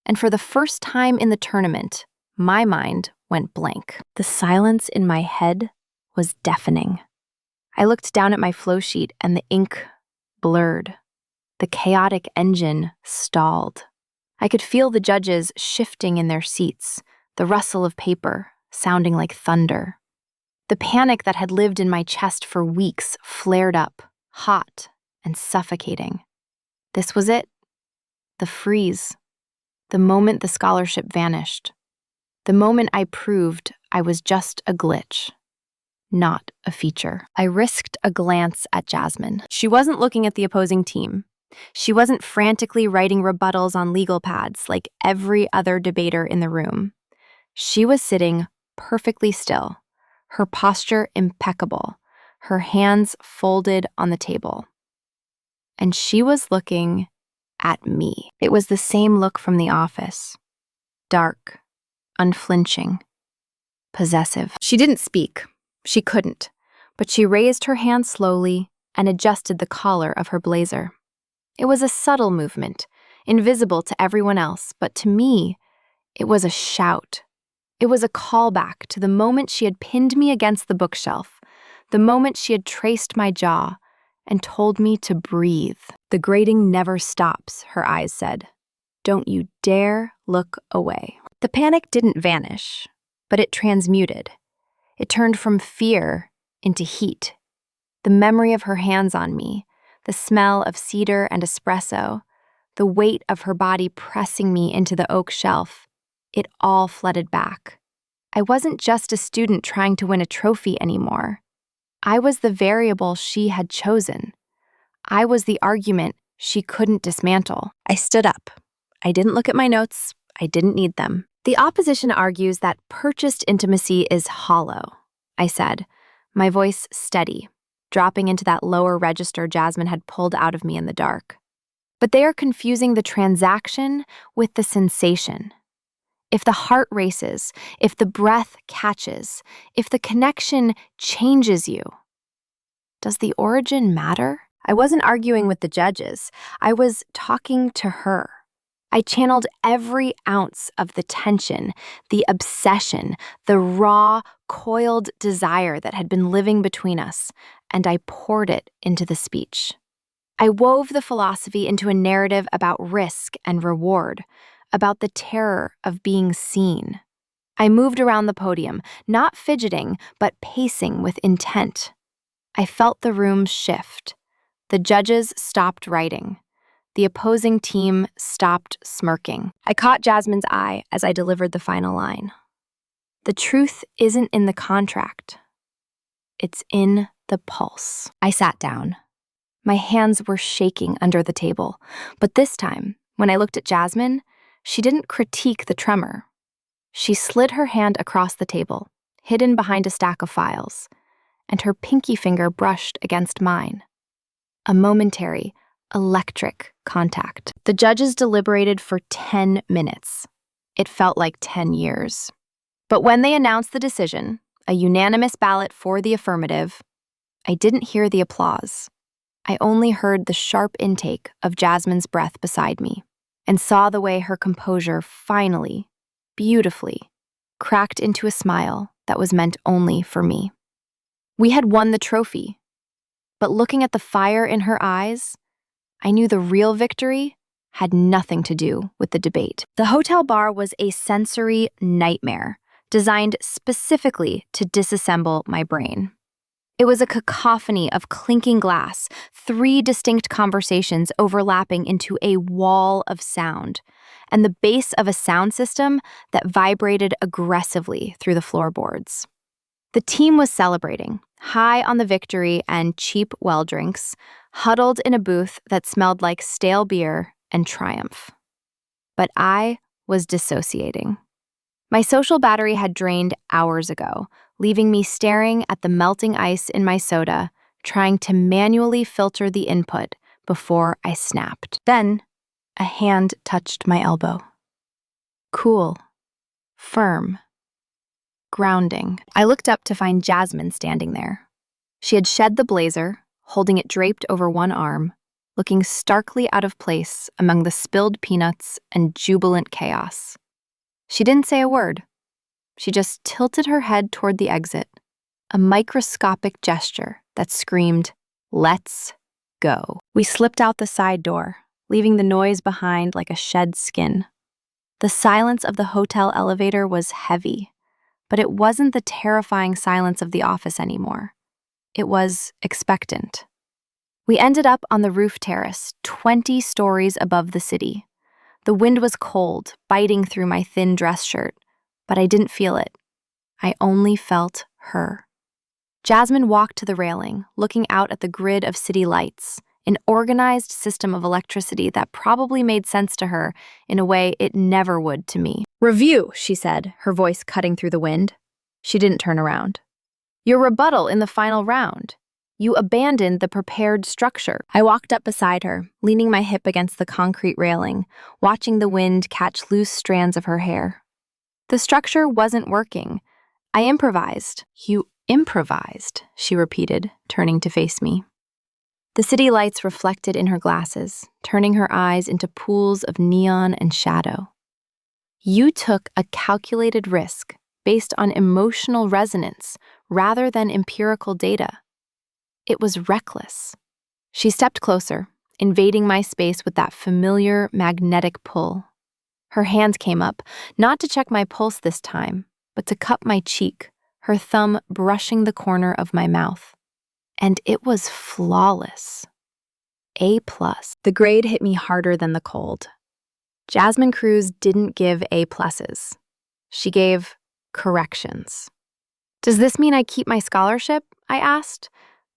And for the first time in the tournament, my mind went blank. The silence in my head was deafening. I looked down at my flow sheet and the ink blurred. The chaotic engine stalled. I could feel the judges shifting in their seats, the rustle of paper sounding like thunder. The panic that had lived in my chest for weeks flared up, hot and suffocating. This was it. The freeze. The moment the scholarship vanished. The moment I proved I was just a glitch, not a feature. I risked a glance at Jasmine. She wasn't looking at the opposing team. She wasn't frantically writing rebuttals on legal pads like every other debater in the room. She was sitting perfectly still, her posture impeccable, her hands folded on the table. And she was looking at me. It was the same look from the office. Dark, unflinching, possessive. She didn't speak. She couldn't. But she raised her hand slowly and adjusted the collar of her blazer. It was a subtle movement, invisible to everyone else, but to me, it was a shout. It was a callback to the moment she had pinned me against the bookshelf, the moment she had traced my jaw and told me to breathe. The grating never stops, her eyes said. Don't you dare look away. The panic didn't vanish, but it transmuted. It turned from fear into heat. The memory of her hands on me, the smell of cedar and espresso, the weight of her body pressing me into the oak shelf, it all flooded back. I wasn't just a student trying to win a trophy anymore. I was the variable she had chosen. I was the argument she couldn't dismantle. I stood up. I didn't look at my notes. I didn't need them. The opposition argues that purchased intimacy is hollow, I said, my voice steady, dropping into that lower register Jasmine had pulled out of me in the dark. But they are confusing the transaction with the sensation. If the heart races, if the breath catches, if the connection changes you, does the origin matter? I wasn't arguing with the judges. I was talking to her. I channeled every ounce of the tension, the obsession, the raw, coiled desire that had been living between us, and I poured it into the speech. I wove the philosophy into a narrative about risk and reward, about the terror of being seen. I moved around the podium, not fidgeting, but pacing with intent. I felt the room shift. The judges stopped writing. The opposing team stopped smirking. I caught Jasmine's eye as I delivered the final line. The truth isn't in the contract. It's in the pulse. I sat down. My hands were shaking under the table, but this time, when I looked at Jasmine, she didn't critique the tremor. She slid her hand across the table, hidden behind a stack of files, and her pinky finger brushed against mine. A momentary, electric contact. The judges deliberated for 10 minutes. It felt like 10 years. But when they announced the decision, a unanimous ballot for the affirmative, I didn't hear the applause. I only heard the sharp intake of Jasmine's breath beside me and saw the way her composure finally, beautifully, cracked into a smile that was meant only for me. We had won the trophy, but looking at the fire in her eyes, I knew the real victory had nothing to do with the debate. The hotel bar was a sensory nightmare designed specifically to disassemble my brain. It was a cacophony of clinking glass, 3 distinct conversations overlapping into a wall of sound, and the bass of a sound system that vibrated aggressively through the floorboards. The team was celebrating, high on the victory and cheap well drinks, huddled in a booth that smelled like stale beer and triumph. But I was dissociating. My social battery had drained hours ago, leaving me staring at the melting ice in my soda, trying to manually filter the input before I snapped. Then, a hand touched my elbow. Cool, firm, grounding. I looked up to find Jasmine standing there. She had shed the blazer, holding it draped over one arm, looking starkly out of place among the spilled peanuts and jubilant chaos. She didn't say a word. She just tilted her head toward the exit, a microscopic gesture that screamed, "Let's go." We slipped out the side door, leaving the noise behind like a shed skin. The silence of the hotel elevator was heavy, but it wasn't the terrifying silence of the office anymore. It was expectant. We ended up on the roof terrace, 20 stories above the city. The wind was cold, biting through my thin dress shirt, but I didn't feel it. I only felt her. Jasmine walked to the railing, looking out at the grid of city lights, an organized system of electricity that probably made sense to her in a way it never would to me. "Review," she said, her voice cutting through the wind. She didn't turn around. "Your rebuttal in the final round. You abandoned the prepared structure." I walked up beside her, leaning my hip against the concrete railing, watching the wind catch loose strands of her hair. The structure wasn't working. I improvised. "You improvised," she repeated, turning to face me. The city lights reflected in her glasses, turning her eyes into pools of neon and shadow. "You took a calculated risk based on emotional resonance rather than empirical data. It was reckless." She stepped closer, invading my space with that familiar magnetic pull. Her hand came up, not to check my pulse this time, but to cup my cheek, her thumb brushing the corner of my mouth. And it was flawless. A+. The grade hit me harder than the cold. Jasmine Cruz didn't give A+. She gave corrections. "Does this mean I keep my scholarship?" I asked,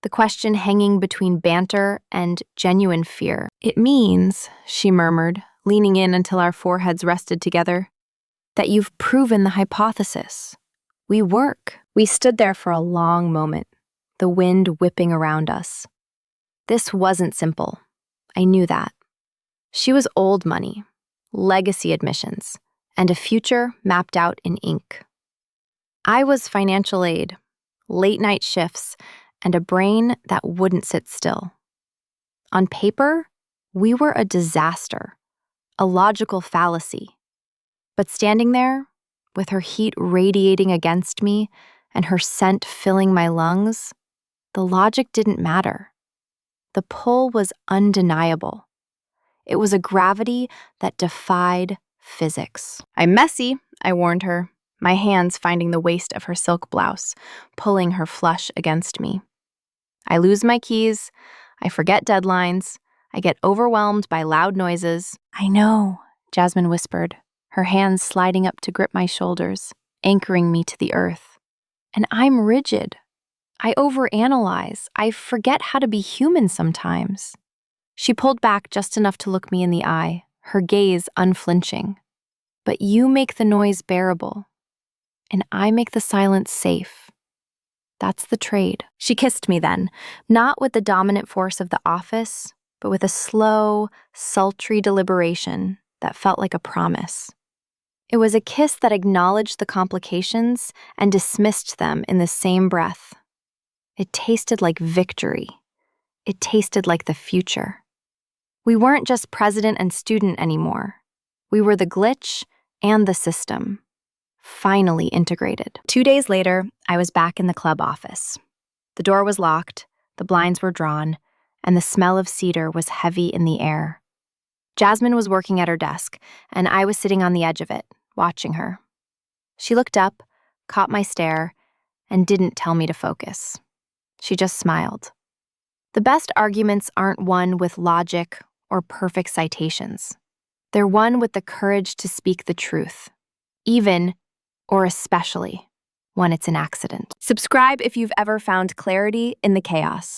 the question hanging between banter and genuine fear. "It means," she murmured, leaning in until our foreheads rested together, "that you've proven the hypothesis. We work." We stood there for a long moment, the wind whipping around us. This wasn't simple. I knew that. She was old money, legacy admissions, and a future mapped out in ink. I was financial aid, late-night shifts, and a brain that wouldn't sit still. On paper, we were a disaster, a logical fallacy. But standing there, with her heat radiating against me and her scent filling my lungs, the logic didn't matter. The pull was undeniable. It was a gravity that defied physics. "I'm messy," I warned her, my hands finding the waist of her silk blouse, pulling her flush against me. "I lose my keys, I forget deadlines, I get overwhelmed by loud noises." "I know," Jasmine whispered, her hands sliding up to grip my shoulders, anchoring me to the earth. "And I'm rigid. I overanalyze. I forget how to be human sometimes." She pulled back just enough to look me in the eye, her gaze unflinching. "But you make the noise bearable, and I make the silence safe. That's the trade." She kissed me then, not with the dominant force of the office, but with a slow, sultry deliberation that felt like a promise. It was a kiss that acknowledged the complications and dismissed them in the same breath. It tasted like victory. It tasted like the future. We weren't just president and student anymore. We were the glitch and the system, finally integrated. 2 days later, I was back in the club office. The door was locked, the blinds were drawn, and the smell of cedar was heavy in the air. Jasmine was working at her desk, and I was sitting on the edge of it, watching her. She looked up, caught my stare, and didn't tell me to focus. She just smiled. The best arguments aren't won with logic or perfect citations. They're won with the courage to speak the truth, even, or especially, when it's an accident. Subscribe if you've ever found clarity in the chaos.